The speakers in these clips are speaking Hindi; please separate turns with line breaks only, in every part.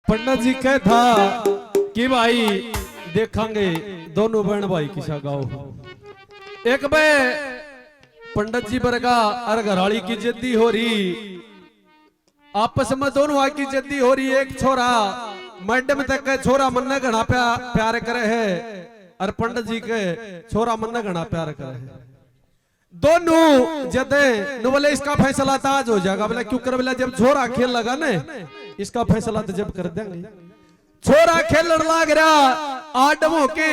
पंडित जी कह था कि भाई देखेंगे दोनों बहन भाई किसा गाओ। एक बे पंडित जी बरगा और घराली की जिद्दी हो रही, आपस में दोनों की जिद्दी हो रही। एक छोरा मैडम तक के छोरा मन घना प्यार करे है और पंडित जी के छोरा मन घना प्यार करे है। दोनों जदे नु बोले इसका फैसला तो आज हो जाएगा। बोले क्यों कर? बोले जब छोरा खेल लगा ने इसका फैसला तो जब कर देंगे। छोरा खेलने लग रहा आडमो के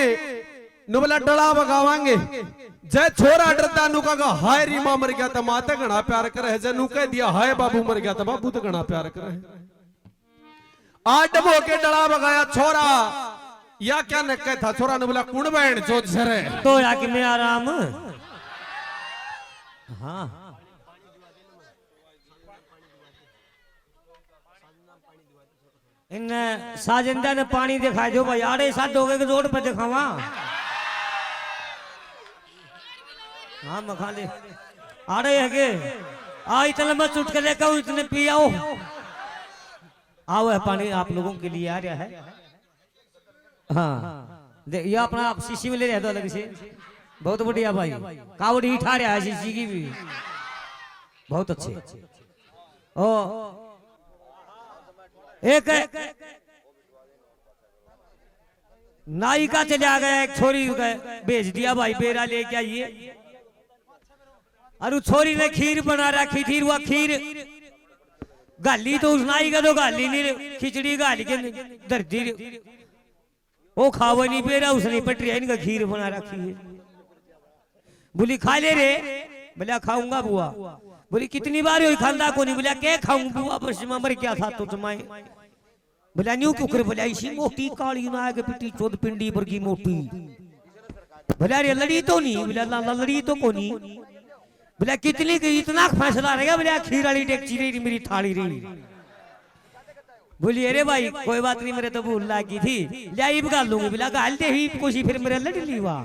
नु बोला डला बगावांगे। जय छोरा डरता नु कहा हाय रीमा मर गया तो माते घना प्यार करे। जय नु कह दिया हाय बाबू मर गया तो बाबू तो घना प्यार करे। आडमो के डला बगाया छोरा या क्या न कह था। छोरा ने बोला कुण बहन जो झरे
तो याकी में आराम। हाँ इन साजिंदा ने पानी दिखाई दो भाई। आड़े साथ हो गए कि रोड पे दिखावा। हाँ मखा ले आड़े है के आ इतने मत उठ के लेकर इतने पी आओ। आओ है पानी आप लोगों के लिए आ रहा है। हाँ ये अपना आप शीशी में ले रहे अलग से। बहुत बढ़िया भाई कावड़ी उठा रहा है शीशी की भी। बहुत अच्छे। ओ एक नाई का चला गया एक छोरी भेज दिया भाई बेरा लेके आइए। और उस छोरी ने खीर बना रखी थी। वो खीर गाली तो उस नाई का तो गाली नहीं खिचड़ी गाली के धरती वो खावा नहीं बेरा उसने पटरिया इनका खीर बना रखी है। बोली खा ले रे। बोला खाऊंगा बुआ। बोली कितनी बार हुई खांदा को नहीं। बोला क्या खाऊं बुआ बस मर क्या था तो तुम्हारे। बोला न्यू क्यों कर? बोला इसी मोटी काली ना आगे पिटी चौध पिंडी पर की मोटी। बोला अरे लड़ी तो नहीं। बोला लड़ी तो को नहीं। बोला कितनी की इतना फैसला रहेगा। बोला खीर वाली डेक्ची रही मेरी थाली रही। बोली अरे भाई कोई बात नहीं मेरे तो भूल लगी थी लिया गाल लूंगी। बोला गाल दे ही कुछ फिर मेरे लड़ ली वाह।